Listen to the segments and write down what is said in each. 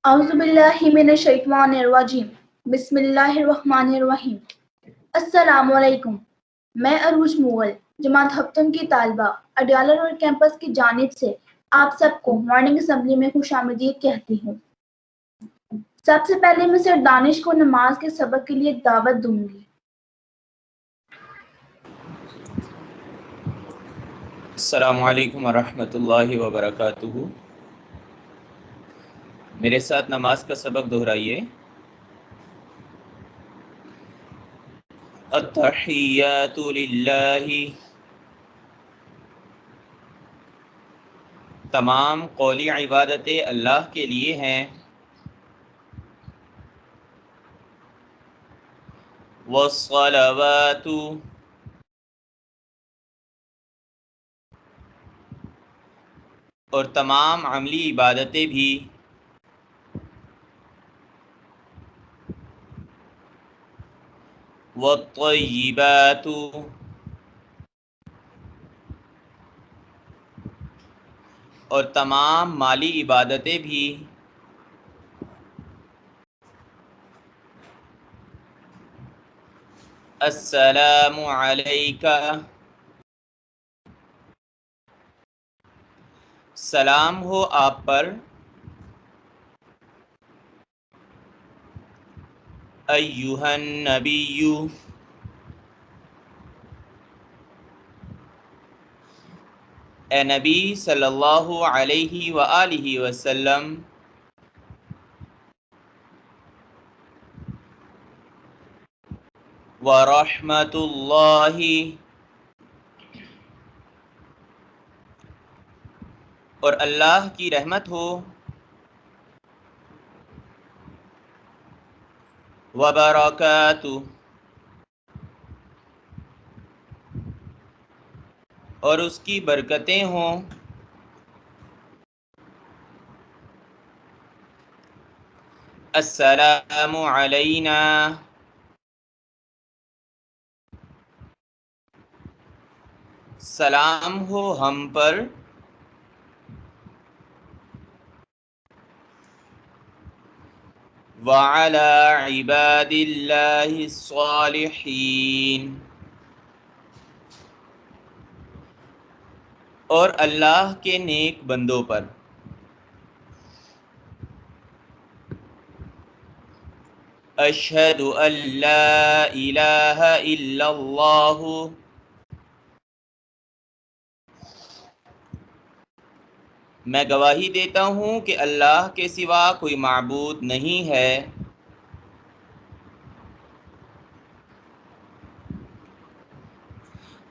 اعوذ باللہ من الشیطان الرجیم بسم اللہ الرحمن الرحیم۔ السلام علیکم، میں عروج مغل جماعت ہفتم کی طالبہ اڈیالہ روڈ کیمپس کی جانب سے آپ سب کو مارننگ اسمبلی میں خوش آمدید کہتی ہوں۔ سب سے پہلے میں سر دانش کو نماز کے سبق کے لیے دعوت دوں گی۔ السلام علیکم ورحمۃ اللہ وبرکاتہ۔ میرے ساتھ نماز کا سبق دہرائیے۔ التحیات للہ، تمام قولی عبادتیں اللہ کے لیے ہیں۔ والصلوات، اور تمام عملی عبادتیں بھی۔ والطیبات، اور تمام مالی عبادتیں بھی۔ السلام علیکہ، سلام ہو آپ پر، ایہا النبی، اے نبی صلی اللہ علیہ وآلہ وسلم۔ ورحمۃ اللہ، اور اللہ کی رحمت ہو۔ وبرکاتہ، اور اس کی برکتیں ہوں۔ السلام علینا، سلام ہو ہم پر، وعلی عباد اللہ الصالحین، اور اللہ کے نیک بندوں پر۔ اشہد ان لا الہ الا اللہ، میں گواہی دیتا ہوں کہ اللہ کے سوا کوئی معبود نہیں ہے۔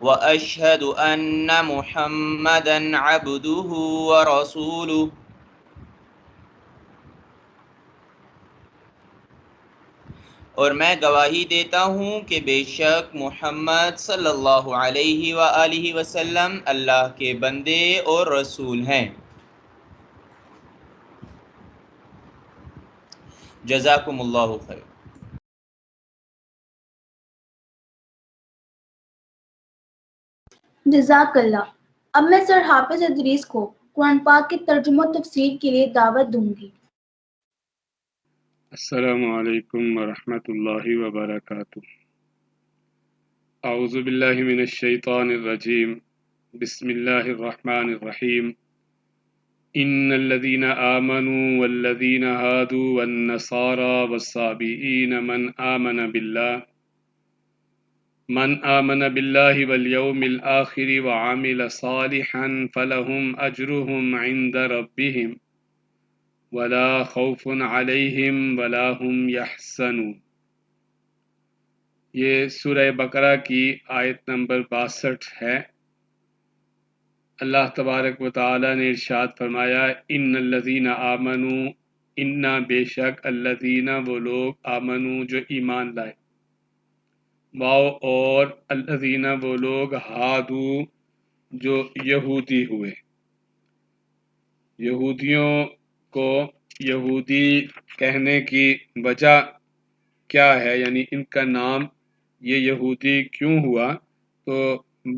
واشہد ان محمدا عبدہ ورسولہ، اور میں گواہی دیتا ہوں کہ بے شک محمد صلی اللہ علیہ وآلہ وسلم اللہ کے بندے اور رسول ہیں۔ جزاکم اللہ خیر۔ جزاک اللہ۔ اب میں سر حافظ ادریس کو قرآن پاک کے ترجمہ و تفسیر کے لیے دعوت دوں گی۔ السلام علیکم ورحمۃ اللہ وبرکاتہ۔ اعوذ باللہ من الشیطان الرجیم، بسم اللہ الرحمن الرحیم۔ ان الذین آمنوا والذین هادوا والنصارى والصابئین من آمن باللہ والیوم الآخر وعمل صالحا فلهم اجرهم عند ربهم ولا خوف علیہم ولا هم یحزنون۔ یہ سورہ بقرہ کی آیت نمبر 62 ہے۔ اللہ تبارک و تعالی نے ارشاد فرمایا، ان الذین آمنوا، انا بے شک، الذین وہ لوگ، آمنوا جو ایمان لائے، واو اور الذین وہ لوگ، ہادو جو یہودی ہوئے۔ یہودیوں کو یہودی کہنے کی وجہ کیا ہے، یعنی ان کا نام یہ یہودی کیوں ہوا؟ تو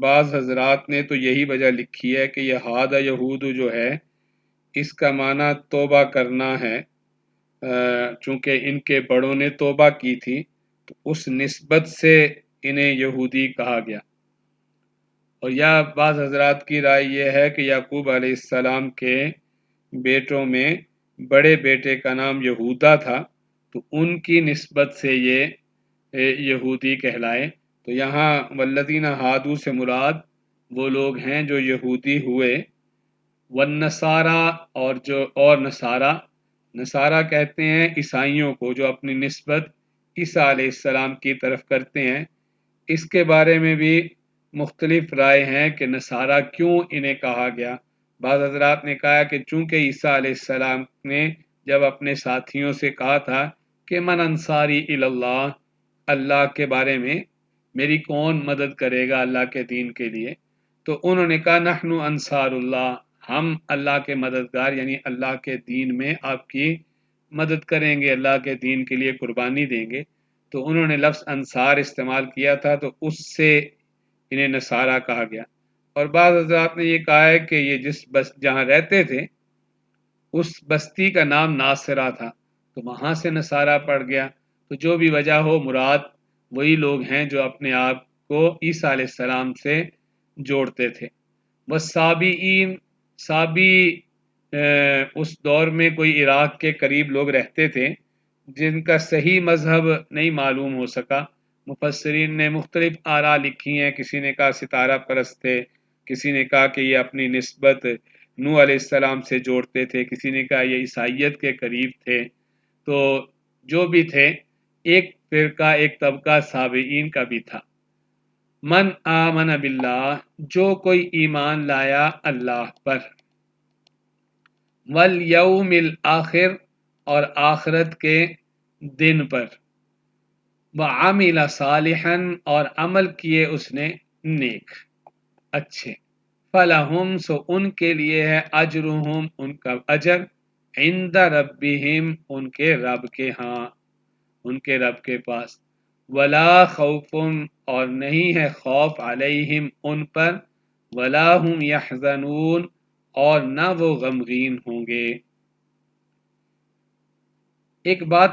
بعض حضرات نے تو یہی وجہ لکھی ہے کہ یہ ہادہ یہود جو ہے، اس کا معنی توبہ کرنا ہے، چونکہ ان کے بڑوں نے توبہ کی تھی تو اس نسبت سے انہیں یہودی کہا گیا۔ اور یا بعض حضرات کی رائے یہ ہے کہ یعقوب علیہ السلام کے بیٹوں میں بڑے بیٹے کا نام یہودا تھا تو ان کی نسبت سے یہ یہودی کہلائے۔ تو یہاں والذین ہادو سے مراد وہ لوگ ہیں جو یہودی ہوئے، والنصارا اور نصارہ کہتے ہیں عیسائیوں کو جو اپنی نسبت عیسیٰ علیہ السلام کی طرف کرتے ہیں۔ اس کے بارے میں بھی مختلف رائے ہیں کہ نصارہ کیوں انہیں کہا گیا۔ بعض حضرات نے کہا کہ چونکہ عیسیٰ علیہ السلام نے جب اپنے ساتھیوں سے کہا تھا کہ من انصاری اللہ، اللہ کے بارے میں میری کون مدد کرے گا اللہ کے دین کے لیے، تو انہوں نے کہا نحن انصار اللہ، ہم اللہ کے مددگار یعنی اللہ کے دین میں آپ کی مدد کریں گے، اللہ کے دین کے لیے قربانی دیں گے۔ تو انہوں نے لفظ انصار استعمال کیا تھا تو اس سے انہیں نصارہ کہا گیا۔ اور بعض حضرات نے یہ کہا ہے کہ یہ جہاں رہتے تھے اس بستی کا نام ناصرہ تھا تو وہاں سے نصارہ پڑ گیا۔ تو جو بھی وجہ ہو مراد وہی لوگ ہیں جو اپنے آپ کو عیسیٰ علیہ السلام سے جوڑتے تھے۔ والسابئین، سابی اس دور میں کوئی عراق کے قریب لوگ رہتے تھے جن کا صحیح مذہب نہیں معلوم ہو سکا۔ مفسرین نے مختلف آراء لکھی ہیں، کسی نے کہا ستارہ پرست تھے، کسی نے کہا کہ یہ اپنی نسبت نوح علیہ السلام سے جوڑتے تھے، کسی نے کہا یہ عیسائیت کے قریب تھے۔ تو جو بھی تھے ایک فرقہ ایک طبقہ سابعین کا بھی تھا۔ من آمن باللہ، جو کوئی ایمان لایا اللہ پر، والیوم الآخر، اور آخرت کے دن پر، وعمل صالحا، اور عمل کیے اس نے نیک اچھے، فلہم، سو ان کے لیے ہے اجرہم، ان کا اجر، عند ربہم، ان کے رب کے ہاں، ان کے رب کے پاس، ولا خوف، اور نہیں ہے خوف، علیہم ان پر، ولا ہم یحزنون، اور نہ وہ غمگین ہوں گے۔ ایک بات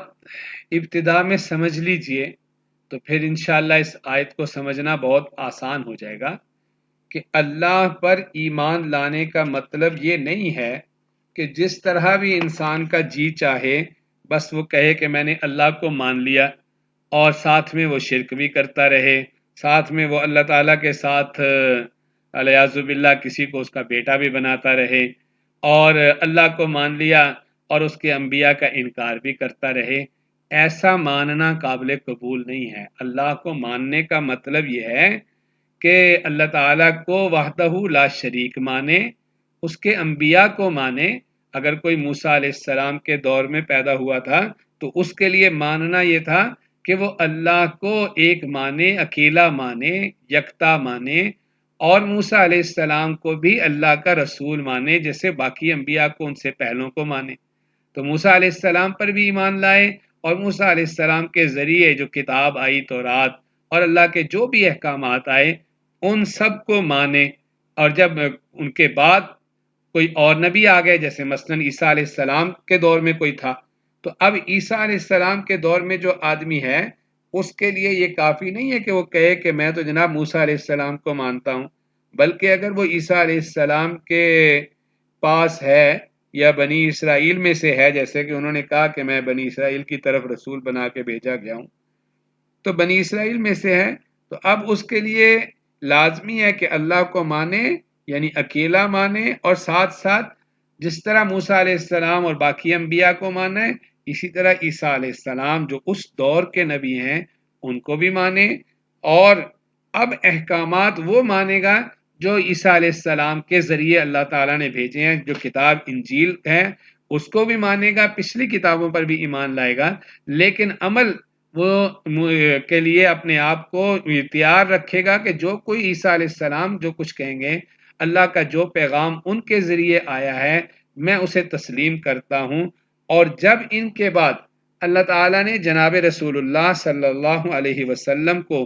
ابتدا میں سمجھ لیجئے تو پھر انشاءاللہ اس آیت کو سمجھنا بہت آسان ہو جائے گا کہ اللہ پر ایمان لانے کا مطلب یہ نہیں ہے کہ جس طرح بھی انسان کا جی چاہے بس وہ کہے کہ میں نے اللہ کو مان لیا اور ساتھ میں وہ شرک بھی کرتا رہے، ساتھ میں وہ اللہ تعالیٰ کے ساتھ الیاذ باللہ کسی کو اس کا بیٹا بھی بناتا رہے، اور اللہ کو مان لیا اور اس کے انبیاء کا انکار بھی کرتا رہے۔ ایسا ماننا قابل قبول نہیں ہے۔ اللہ کو ماننے کا مطلب یہ ہے کہ اللہ تعالیٰ کو وحدہ لا شریک مانے، اس کے انبیاء کو مانے۔ اگر کوئی موسیٰ علیہ السلام کے دور میں پیدا ہوا تھا تو اس کے لیے ماننا یہ تھا کہ وہ اللہ کو ایک مانے، اکیلا مانے، یکتا مانے، اور موسیٰ علیہ السلام کو بھی اللہ کا رسول مانے جیسے باقی انبیاء کو ان سے پہلوں کو مانے۔ تو موسیٰ علیہ السلام پر بھی ایمان لائے اور موسیٰ علیہ السلام کے ذریعے جو کتاب آئی تورات اور اللہ کے جو بھی احکامات آئے ان سب کو مانے۔ اور جب ان کے بعد کوئی اور نبی آ گئے جیسے مثلاً عیسیٰ علیہ السلام کے دور میں کوئی تھا تو اب عیسیٰ علیہ السلام کے دور میں جو آدمی ہے اس کے لیے یہ کافی نہیں ہے کہ وہ کہے کہ میں تو جناب موسیٰ علیہ السلام کو مانتا ہوں، بلکہ اگر وہ عیسیٰ علیہ السلام کے پاس ہے یا بنی اسرائیل میں سے ہے، جیسے کہ انہوں نے کہا کہ میں بنی اسرائیل کی طرف رسول بنا کے بھیجا گیا ہوں، تو بنی اسرائیل میں سے ہے تو اب اس کے لیے لازمی ہے کہ اللہ کو مانے یعنی اکیلا مانے، اور ساتھ ساتھ جس طرح موسیٰ علیہ السلام اور باقی انبیاء کو مانے اسی طرح عیسیٰ علیہ السلام جو اس دور کے نبی ہیں ان کو بھی مانے، اور اب احکامات وہ مانے گا جو عیسیٰ علیہ السلام کے ذریعے اللہ تعالیٰ نے بھیجے ہیں۔ جو کتاب انجیل ہے اس کو بھی مانے گا، پچھلی کتابوں پر بھی ایمان لائے گا، لیکن عمل وہ کے لیے اپنے آپ کو تیار رکھے گا کہ جو کوئی عیسیٰ علیہ السلام جو کچھ کہیں گے، اللہ کا جو پیغام ان کے ذریعے آیا ہے میں اسے تسلیم کرتا ہوں۔ اور جب ان کے بعد اللہ تعالیٰ نے جناب رسول اللہ صلی اللہ علیہ وسلم کو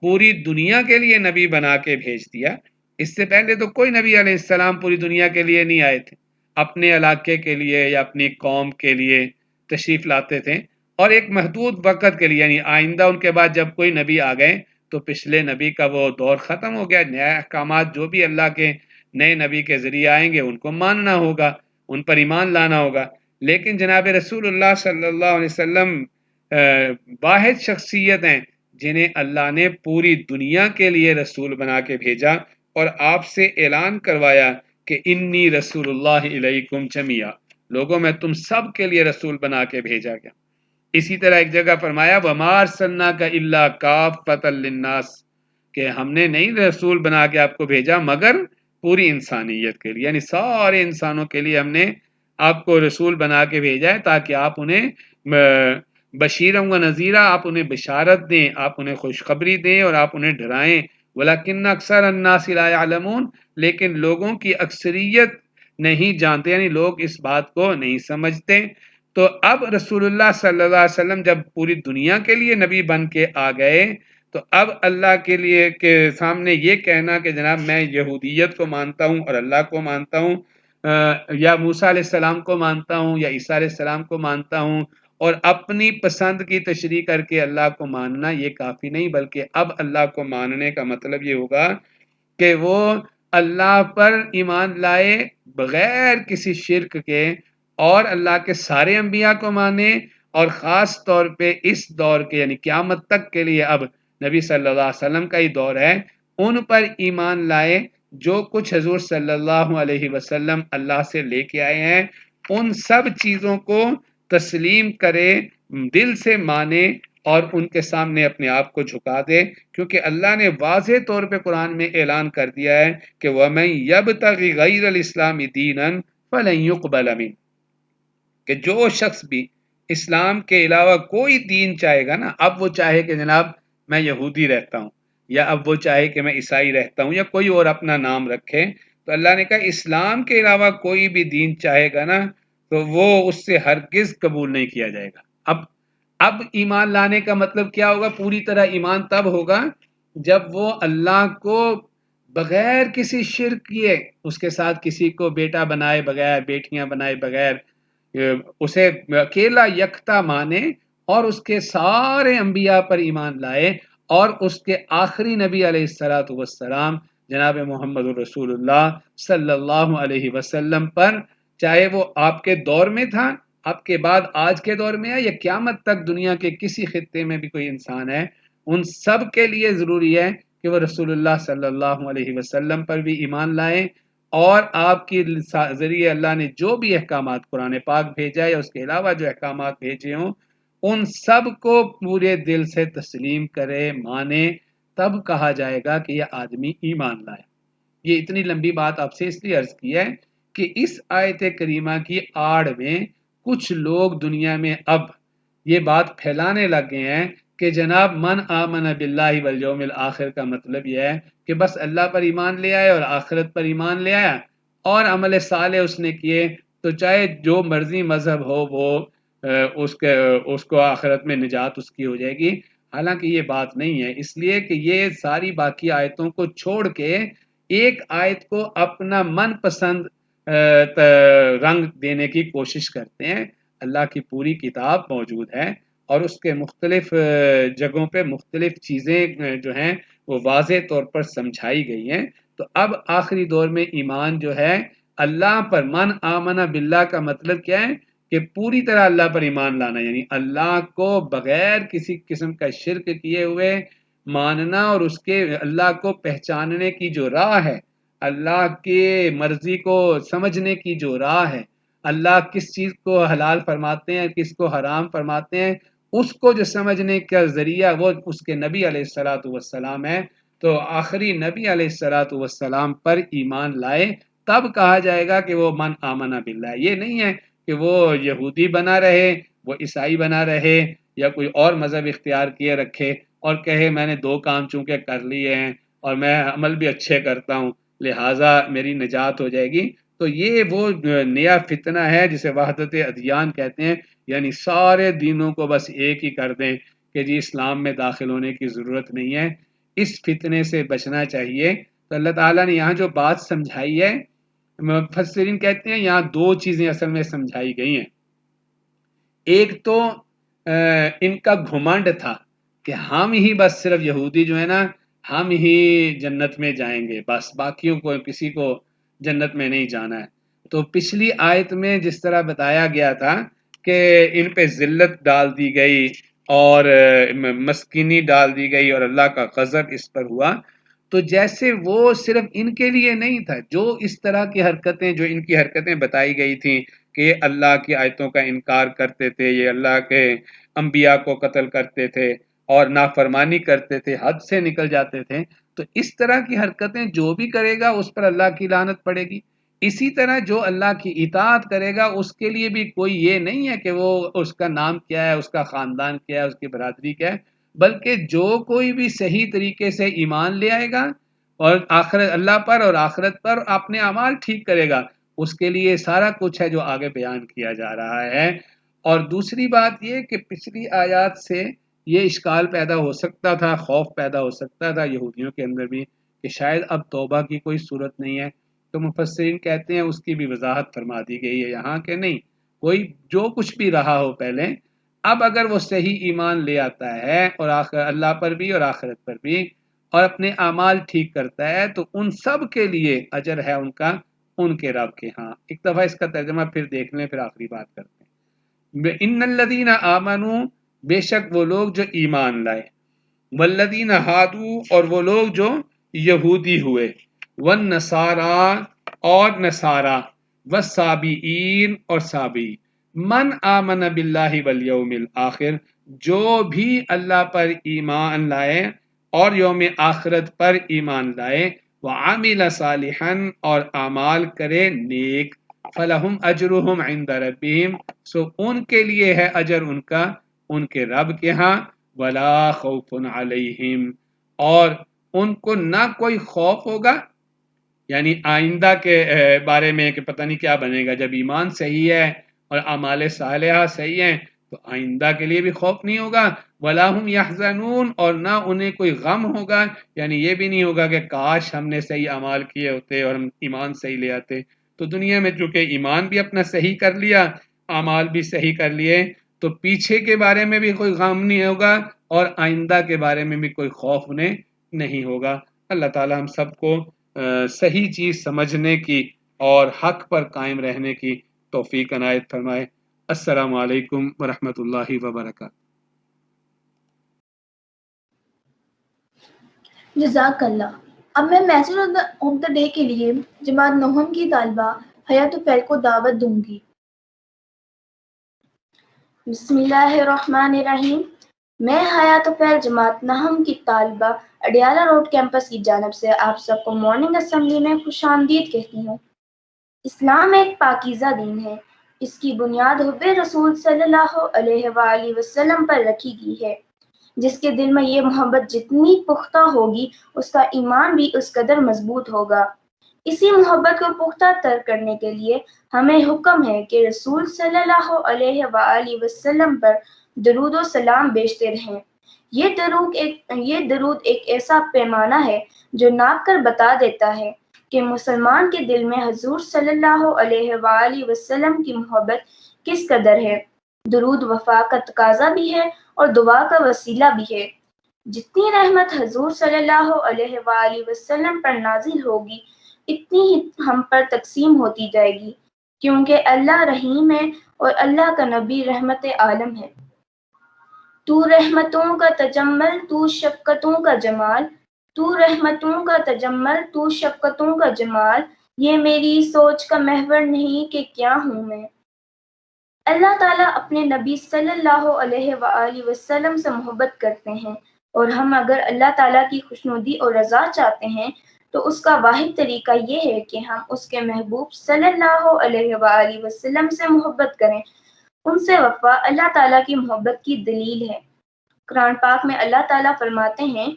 پوری دنیا کے لیے نبی بنا کے بھیج دیا، اس سے پہلے تو کوئی نبی علیہ السلام پوری دنیا کے لیے نہیں آئے تھے، اپنے علاقے کے لیے یا اپنی قوم کے لیے تشریف لاتے تھے، اور ایک محدود وقت کے لیے، یعنی آئندہ ان کے بعد جب کوئی نبی آ گئے تو پچھلے نبی کا وہ دور ختم ہو گیا، نئے احکامات جو بھی اللہ کے نئے نبی کے ذریعے آئیں گے ان کو ماننا ہوگا، ان پر ایمان لانا ہوگا۔ لیکن جناب رسول اللہ صلی اللہ علیہ وسلم واحد شخصیت ہیں جنہیں اللہ نے پوری دنیا کے لیے رسول بنا کے بھیجا، اور آپ سے اعلان کروایا کہ انی رسول اللہ علیکم جمیعا، لوگوں میں تم سب کے لیے رسول بنا کے بھیجا گیا۔ اسی طرح ایک جگہ فرمایا وَمَا أَرْسَلْنَاكَ إِلَّا كَافَّةً لِلنَّاسِ، کہ ہم نے نہیں رسول بنا کے آپ کو بھیجا مگر پوری انسانیت کے لیے، یعنی سارے انسانوں کے لیے ہم نے آپ کو رسول بنا کے بھیجا ہے تاکہ آپ انہیں بشیرا و نذیرا، آپ انہیں بشارت دیں، آپ انہیں خوشخبری دیں اور آپ انہیں ڈرائیں۔ وَلَكِنَّ أَكْثَرَ النَّاسِ لَا يَعْلَمُونَ، لیکن لوگوں کی اکثریت نہیں جانتے، یعنی لوگ اس بات کو نہیں سمجھتے۔ تو اب رسول اللہ صلی اللہ علیہ وسلم جب پوری دنیا کے لیے نبی بن کے آ گئے تو اب اللہ کے لیے کے سامنے یہ کہنا کہ جناب میں یہودیت کو مانتا ہوں اور اللہ کو مانتا ہوں، یا موسیٰ علیہ السلام کو مانتا ہوں یا عیسیٰ علیہ السلام کو مانتا ہوں، اور اپنی پسند کی تشریح کر کے اللہ کو ماننا، یہ کافی نہیں، بلکہ اب اللہ کو ماننے کا مطلب یہ ہوگا کہ وہ اللہ پر ایمان لائے بغیر کسی شرک کے، اور اللہ کے سارے انبیاء کو مانے، اور خاص طور پہ اس دور کے یعنی قیامت تک کے لیے اب نبی صلی اللہ علیہ وسلم کا ہی دور ہے، ان پر ایمان لائے جو کچھ حضور صلی اللہ علیہ وسلم اللہ سے لے کے آئے ہیں، ان سب چیزوں کو تسلیم کرے، دل سے مانے اور ان کے سامنے اپنے آپ کو جھکا دے، کیونکہ اللہ نے واضح طور پہ قرآن میں اعلان کر دیا ہے کہ وَمَن يَبْتَغِ غَيْرَ الْإِسْلَامِ دِينًا فَلَن يُقْبَلَ مِنْهُ، کہ جو شخص بھی اسلام کے علاوہ کوئی دین چاہے گا نا، اب وہ چاہے کہ جناب میں یہودی رہتا ہوں، یا اب وہ چاہے کہ میں عیسائی رہتا ہوں، یا کوئی اور اپنا نام رکھے، تو اللہ نے کہا اسلام کے علاوہ کوئی بھی دین چاہے گا نا تو وہ اس سے ہرگز قبول نہیں کیا جائے گا۔ اب ایمان لانے کا مطلب کیا ہوگا؟ پوری طرح ایمان تب ہوگا جب وہ اللہ کو بغیر کسی شرک کیے اس کے ساتھ کسی کو بیٹا بنائے بغیر، بیٹیاں بنائے بغیر، اسے اکیلا یکتا مانے، اور اس کے سارے انبیاء پر ایمان لائے، اور اس کے آخری نبی علیہ الصلوۃ والسلام جناب محمد رسول اللہ صلی اللہ علیہ وسلم پر، چاہے وہ آپ کے دور میں تھا، آپ کے بعد آج کے دور میں ہے، یا قیامت تک دنیا کے کسی خطے میں بھی کوئی انسان ہے، ان سب کے لیے ضروری ہے کہ وہ رسول اللہ صلی اللہ علیہ وسلم پر بھی ایمان لائیں، اور آپ کے ذریعے اللہ نے جو بھی احکامات قرآن پاک بھیجا ہے یا اس کے علاوہ جو احکامات بھیجے ہوں ان سب کو پورے دل سے تسلیم کرے، مانے، تب کہا جائے گا کہ یہ آدمی ایمان لائے۔ یہ اتنی لمبی بات آپ سے اس لیے عرض کی ہے کہ اس آیت کریمہ کی آڑ میں کچھ لوگ دنیا میں اب یہ بات پھیلانے لگ گئے ہیں کہ جناب من آمن باللہ والیوم الآخر کا مطلب یہ ہے کہ بس اللہ پر ایمان لے آیا اور آخرت پر ایمان لے آیا اور عمل صالح اس نے کیے تو چاہے جو مرضی مذہب ہو وہ اس کو آخرت میں نجات اس کی ہو جائے گی۔ حالانکہ یہ بات نہیں ہے، اس لیے کہ یہ ساری باقی آیتوں کو چھوڑ کے ایک آیت کو اپنا من پسند رنگ دینے کی کوشش کرتے ہیں۔ اللہ کی پوری کتاب موجود ہے اور اس کے مختلف جگہوں پہ مختلف چیزیں جو ہیں وہ واضح طور پر سمجھائی گئی ہیں۔ تو اب آخری دور میں ایمان جو ہے اللہ پر، من آمن باللہ کا مطلب کیا ہے کہ پوری طرح اللہ پر ایمان لانا، یعنی اللہ کو بغیر کسی قسم کا شرک کیے ہوئے ماننا، اور اس کے اللہ کو پہچاننے کی جو راہ ہے، اللہ کی مرضی کو سمجھنے کی جو راہ ہے، اللہ کس چیز کو حلال فرماتے ہیں کس کو حرام فرماتے ہیں، اس کو جو سمجھنے کا ذریعہ وہ اس کے نبی علیہ الصلوۃ والسلام ہے۔ تو آخری نبی علیہ الصلوۃ والسلام پر ایمان لائے تب کہا جائے گا کہ وہ من آمن باللہ۔ یہ نہیں ہے کہ وہ یہودی بنا رہے، وہ عیسائی بنا رہے، یا کوئی اور مذہب اختیار کیے رکھے اور کہے میں نے 2 کام چونکہ کر لیے ہیں اور میں عمل بھی اچھے کرتا ہوں لہٰذا میری نجات ہو جائے گی۔ تو یہ وہ نیا فتنہ ہے جسے وحدت ادیان کہتے ہیں، یعنی سارے دینوں کو بس ایک ہی کر دیں کہ جی اسلام میں داخل ہونے کی ضرورت نہیں ہے۔ اس فتنے سے بچنا چاہیے۔ تو اللہ تعالیٰ نے یہاں جو بات سمجھائی ہے، مفسرین کہتے ہیں یہاں 2 چیزیں اصل میں سمجھائی گئی ہیں۔ ایک تو ان کا گھمنڈ تھا کہ ہم ہی بس صرف یہودی جو ہے نا ہم ہی جنت میں جائیں گے، بس باقیوں کو کسی کو جنت میں نہیں جانا ہے۔ تو پچھلی آیت میں جس طرح بتایا گیا تھا کہ ان پہ ذلت ڈال دی گئی اور مسکینی ڈال دی گئی اور اللہ کا غضب اس پر ہوا، تو جیسے وہ صرف ان کے لیے نہیں تھا، جو اس طرح کی حرکتیں جو ان کی حرکتیں بتائی گئی تھیں کہ یہ اللہ کی آیتوں کا انکار کرتے تھے، یہ اللہ کے انبیاء کو قتل کرتے تھے اور نافرمانی کرتے تھے، حد سے نکل جاتے تھے، تو اس طرح کی حرکتیں جو بھی کرے گا اس پر اللہ کی لعنت پڑے گی۔ اسی طرح جو اللہ کی اطاعت کرے گا اس کے لیے بھی کوئی یہ نہیں ہے کہ وہ اس کا نام کیا ہے، اس کا خاندان کیا ہے، اس کی برادری کیا ہے، بلکہ جو کوئی بھی صحیح طریقے سے ایمان لے آئے گا اور آخرت اللہ پر اور آخرت پر اپنے اعمال ٹھیک کرے گا، اس کے لیے سارا کچھ ہے جو آگے بیان کیا جا رہا ہے۔ اور دوسری بات یہ کہ پچھلی آیات سے یہ اشکال پیدا ہو سکتا تھا، خوف پیدا ہو سکتا تھا یہودیوں کے اندر بھی کہ شاید اب توبہ کی کوئی صورت نہیں ہے، تو مفسرین کہتے ہیں اس کی بھی وضاحت فرما دی گئی ہے یہاں کہ نہیں، کوئی جو کچھ بھی رہا ہو پہلے، اب اگر وہ صحیح ایمان لے آتا ہے اور اللہ پر بھی اور آخرت پر بھی اور اپنے اعمال ٹھیک کرتا ہے تو ان سب کے لیے اجر ہے ان کا ان کے رب کے ہاں۔ ایک دفعہ اس کا ترجمہ پھر دیکھ لیں، پھر آخری بات کرتے ہیں۔ ان الذین آمنوا، بے شک وہ لوگ جو ایمان لائے، والذین ہادو اور وہ لوگ جو یہودی ہوئے، والنصارى اور نصارہ، والسابئین اور سابئی، من آمن باللہ والیوم الآخر، جو بھی اللہ پر ایمان لائے اور یوم آخرت پر ایمان لائے، وعمل صالحا اور اعمال کرے نیک، فلہم اجرہم عند ربہم، سو ان کے لیے ہے اجر ان کا ان کے رب کے ہاں، ولا خوف علیہم اور ان کو نہ کوئی خوف ہوگا، یعنی آئندہ کے بارے میں کہ پتہ نہیں کیا بنے گا، جب ایمان صحیح ہے اور اعمال صالحہ صحیح ہیں تو آئندہ کے لیے بھی خوف نہیں ہوگا، ولا هم یحزنون اور نہ انہیں کوئی غم ہوگا، یعنی یہ بھی نہیں ہوگا کہ کاش ہم نے صحیح اعمال کیے ہوتے اور ہم ایمان صحیح لے آتے۔ تو دنیا میں چونکہ ایمان بھی اپنا صحیح کر لیا، اعمال بھی صحیح کر لیے، تو پیچھے کے بارے میں بھی کوئی غم نہیں ہوگا اور آئندہ کے بارے میں بھی کوئی خوف انہیں نہیں ہوگا۔ اللہ تعالی ہم سب کو صحیح چیز سمجھنے کی اور حق پر قائم رہنے کی توفیق عنایت فرمائے۔ السلام علیکم ورحمۃ اللہ وبرکاتہ۔ جزاک اللہ۔ اب میں میسج آف دا ڈے کے لیے جماعت نہم کی طالبہ حیات فیل کو دعوت دوں گی۔ بسم اللہ الرحمن الرحیم۔ میں حیات فیل جماعت نہم کی طالبہ اڈیالہ روڈ کیمپس کی جانب سے آپ سب کو مارننگ اسمبلی میں خوش آمدید کہتی ہوں۔ اسلام ایک پاکیزہ دین ہے، اس کی بنیاد حب رسول صلی اللہ علیہ وآلہ وسلم پر رکھی گئی ہے۔ جس کے دل میں یہ محبت جتنی پختہ ہوگی اس کا ایمان بھی اس قدر مضبوط ہوگا۔ اسی محبت کو پختہ تر کرنے کے لیے ہمیں حکم ہے کہ رسول صلی اللہ علیہ وآلہ وسلم پر درود و سلام بیچتے رہیں۔ یہ درود ایک ایسا پیمانہ ہے جو ناپ کر بتا دیتا ہے کہ مسلمان کے دل میں حضور صلی اللہ علیہ وآلہ وسلم کی محبت کس قدر ہے۔ درود وفا کا تقاضا بھی ہے اور دعا کا وسیلہ بھی ہے۔ جتنی رحمت حضور صلی اللہ علیہ وآلہ وسلم پر نازل ہوگی اتنی ہی ہم پر تقسیم ہوتی جائے گی، کیونکہ اللہ رحیم ہے اور اللہ کا نبی رحمت عالم ہے۔ تو رحمتوں کا تجمل، تو شفقتوں کا جمال، تو رحمتوں کا تجمل، تو شفقتوں کا جمال، یہ میری سوچ کا محور نہیں کہ کیا ہوں میں۔ اللہ تعالیٰ اپنے نبی صلی اللہ علیہ وآلہ وسلم سے محبت کرتے ہیں، اور ہم اگر اللہ تعالیٰ کی خوشنودی اور رضا چاہتے ہیں تو اس کا واحد طریقہ یہ ہے کہ ہم اس کے محبوب صلی اللہ علیہ وآلہ وسلم سے محبت کریں۔ ان سے وفا اللہ تعالیٰ کی محبت کی دلیل ہے۔ قرآن پاک میں اللہ تعالیٰ فرماتے ہیں،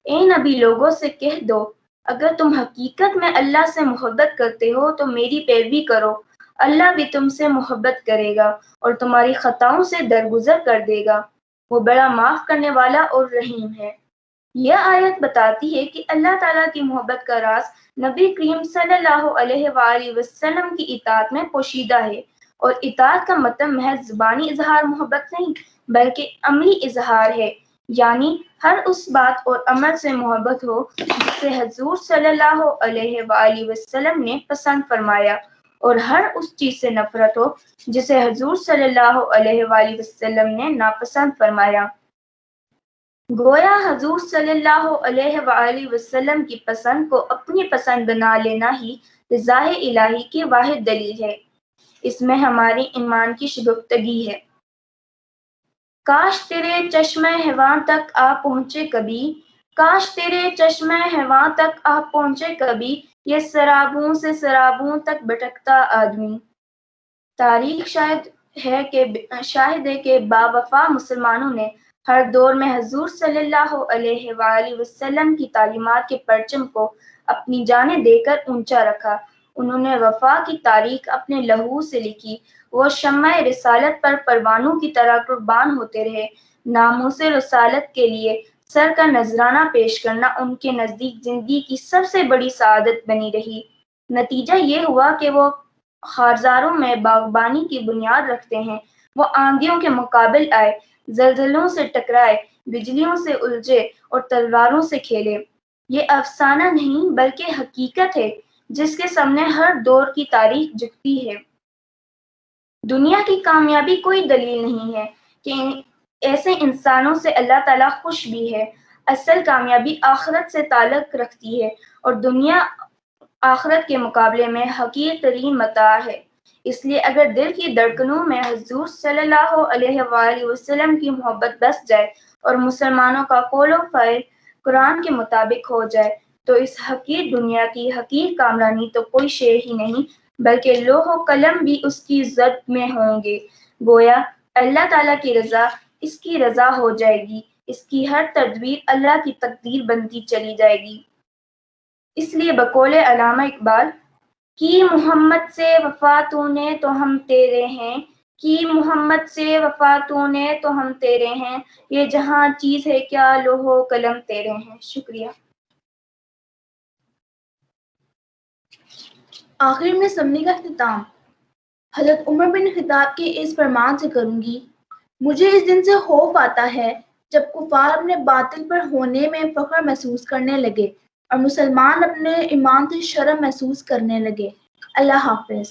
اے نبی لوگوں سے کہہ دو اگر تم حقیقت میں اللہ سے محبت کرتے ہو تو میری پیروی کرو، اللہ بھی تم سے محبت کرے گا اور تمہاری خطاؤں سے درگزر کر دے گا، وہ بڑا معاف کرنے والا اور رحیم ہے۔ یہ آیت بتاتی ہے کہ اللہ تعالیٰ کی محبت کا راز نبی کریم صلی اللہ علیہ وآلہ وسلم کی اطاعت میں پوشیدہ ہے، اور اطاعت کا مطلب محض زبانی اظہار محبت نہیں بلکہ عملی اظہار ہے، یعنی ہر اس بات اور عمل سے محبت ہو جسے حضور صلی اللہ علیہ وآلہ وسلم نے پسند فرمایا، اور ہر اس چیز سے نفرت ہو جسے حضور صلی اللہ علیہ وآلہ وسلم نے ناپسند فرمایا۔ گویا حضور صلی اللہ علیہ وآلہ وسلم کی پسند کو اپنی پسند بنا لینا ہی رضا الہی کی واحد دلیل ہے۔ اس میں ہماری ایمان کی شگفتگی ہے۔ کاش تیرے چشمہ ہواں تک آ پہنچے کبھی، کاش تیرے چشمہ ہواں تک آ پہنچے کبھی، یہ سرابوں سے سرابوں تک بھٹکتا آدمی۔ تاریخ شاہد ہے کہ با وفا مسلمانوں نے ہر دور میں حضور صلی اللہ علیہ وآلہ وسلم کی تعلیمات کے پرچم کو اپنی جانیں دے کر اونچا رکھا۔ انہوں نے وفا کی تاریخ اپنے لہو سے لکھی، وہ شمع رسالت پر پروانوں کی طرح قربان ہوتے رہے۔ ناموس رسالت کے لیے سر کا نذرانہ پیش کرنا ان کے نزدیک زندگی کی سب سے بڑی سعادت بنی رہی۔ نتیجہ یہ ہوا کہ وہ خارزاروں میں باغبانی کی بنیاد رکھتے ہیں۔ وہ آندھیوں کے مقابل آئے، زلزلوں سے ٹکرائے، بجلیوں سے الجھے اور تلواروں سے کھیلے۔ یہ افسانہ نہیں بلکہ حقیقت ہے جس کے سامنے ہر دور کی تاریخ جھکتی ہے۔ دنیا کی کامیابی کوئی دلیل نہیں ہے کہ ایسے انسانوں سے اللہ تعالیٰ خوش بھی ہے۔ اصل کامیابی آخرت سے تعلق رکھتی ہے، اور دنیا آخرت کے مقابلے میں حقیر ترین متاع ہے۔ اس لیے اگر دل کی دھڑکنوں میں حضور صلی اللہ علیہ وآلہ وسلم کی محبت بس جائے اور مسلمانوں کا قول و فعل قرآن کے مطابق ہو جائے تو اس حقیر دنیا کی حقیر کامرانی تو کوئی شے ہی نہیں بلکہ لوح و قلم بھی اس کی زد میں ہوں گے۔ گویا اللہ تعالیٰ کی رضا اس کی رضا ہو جائے گی، اس کی ہر تدبیر اللہ کی تقدیر بنتی چلی جائے گی۔ اس لیے بقول علامہ اقبال، کی محمد سے وفا تو نے تو ہم تیرے ہیں، کی محمد سے وفا تو نے تو ہم تیرے ہیں، یہ جہاں چیز ہے کیا لوح و قلم تیرے ہیں۔ شکریہ۔ آخر میں سمنے کا اختتام حضرت عمر بن خطاب کے اس فرمان سے کروں گی، مجھے اس دن سے خوف آتا ہے جب کفار اپنے باطل پر ہونے میں فخر محسوس کرنے لگے اور مسلمان اپنے ایمان سے شرم محسوس کرنے لگے۔ اللہ حافظ۔